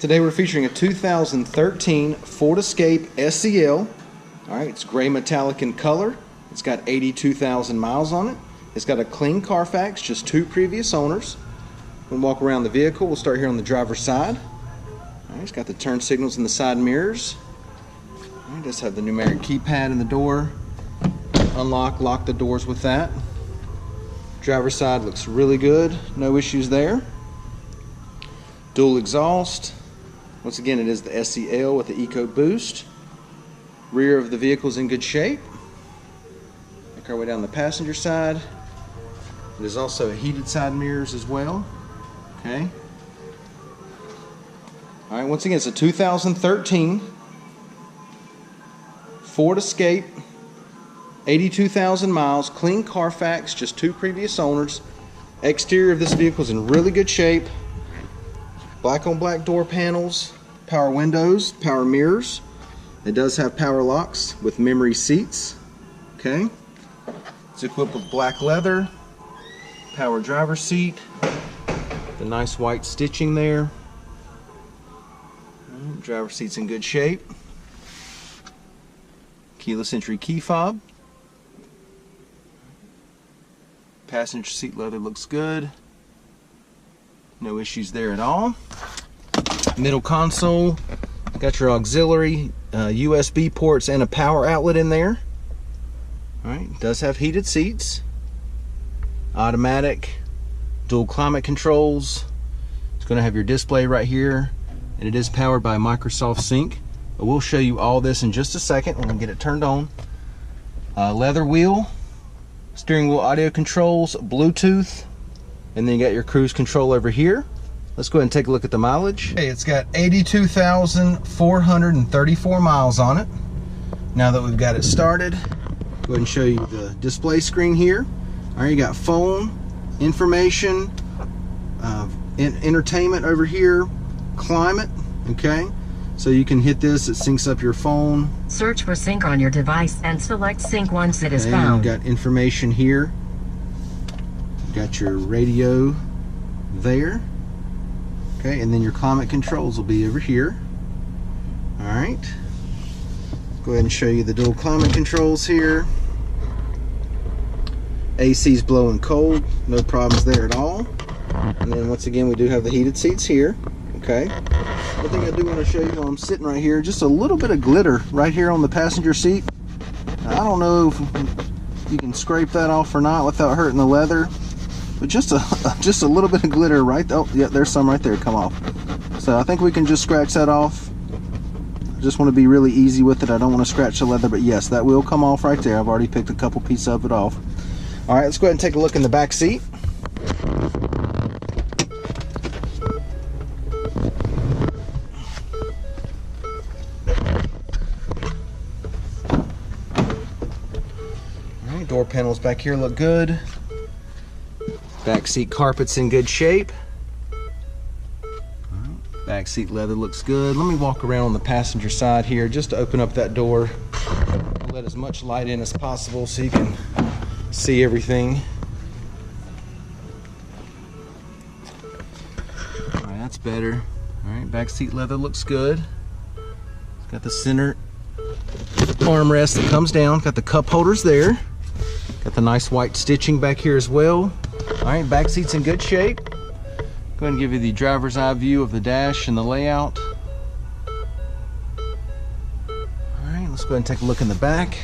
Today we're featuring a 2013 Ford Escape SEL. Alright, it's gray metallic in color. It's got 82,000 miles on it. It's got a clean Carfax, just 2 previous owners. We'll walk around the vehicle. We'll start here on the driver's side. Alright, it's got the turn signals in the side mirrors. Alright, it does have the numeric keypad in the door. Unlock, lock the doors with that. Driver's side looks really good. No issues there. Dual exhaust. Once again, it is the SEL with the EcoBoost. Rear of the vehicle is in good shape. Make our way down the passenger side. There's also heated side mirrors as well. Okay. All right. Once again, it's a 2013 Ford Escape, 82,000 miles, clean Carfax, just 2 previous owners. Exterior of this vehicle is in really good shape. Black on black door panels, power windows, power mirrors. It does have power locks with memory seats. Okay. It's equipped with black leather, power driver's seat, the nice white stitching there. Driver's seat's in good shape. Keyless entry key fob. Passenger seat leather looks good. No issues there at all. Middle console, got your auxiliary USB ports and a power outlet in there. Alright, does have heated seats. Automatic, dual climate controls. It's going to have your display right here, and it is powered by Microsoft Sync. But we'll show you all this in just a second when we get it turned on. Leather wheel, steering wheel audio controls, Bluetooth. And then you got your cruise control over here. Let's go ahead and take a look at the mileage. Okay, it's got 82,434 miles on it. Now that we've got it started, go ahead and show you the display screen here. All right, you got phone, information, entertainment over here, climate, okay? So you can hit this, it syncs up your phone. Search for sync on your device and select sync once it is found. You've got information here. Got your radio there. Okay, and then your climate controls will be over here. Alright. Go ahead and show you the dual climate controls here. AC's blowing cold, no problems there at all. And then once again, we do have the heated seats here. Okay. One thing I do want to show you while I'm sitting right here, just a little bit of glitter right here on the passenger seat. I don't know if you can scrape that off or not without hurting the leather. But just a little bit of glitter right. Oh, yeah, there's some right there come off. So I think we can just scratch that off. I just want to be really easy with it. I don't want to scratch the leather, but yes, that will come off right there. I've already picked a couple pieces of it off. All right, let's go ahead and take a look in the back seat. All right, door panels back here look good. Back seat carpet's in good shape. Back seat leather looks good. Let me walk around on the passenger side here just to open up that door. I'll let as much light in as possible so you can see everything. Alright, that's better. Alright, back seat leather looks good. It's got the center armrest that comes down. Got the cup holders there. Got the nice white stitching back here as well. Alright, back seat's in good shape. Go ahead and give you the driver's eye view of the dash and the layout. Alright, let's go ahead and take a look in the back.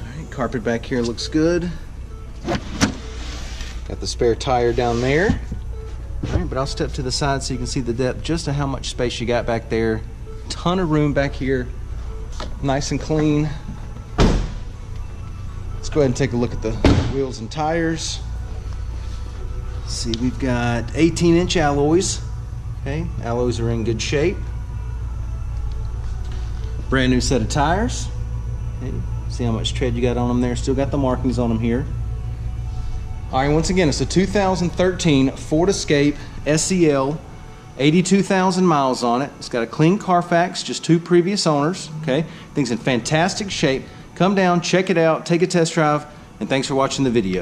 Alright, carpet back here looks good. Got the spare tire down there. Alright, but I'll step to the side so you can see the depth just of how much space you got back there. Ton of room back here. Nice and clean. Let's go ahead and take a look at the wheels and tires. Let's see, we've got 18-inch alloys. Okay, alloys are in good shape. Brand new set of tires. Okay, see how much tread you got on them there. Still got the markings on them here. All right, once again, it's a 2013 Ford Escape SEL. 82,000 miles on it. It's got a clean Carfax, just 2 previous owners. Okay, things in fantastic shape. Come down, check it out, take a test drive, and thanks for watching the video.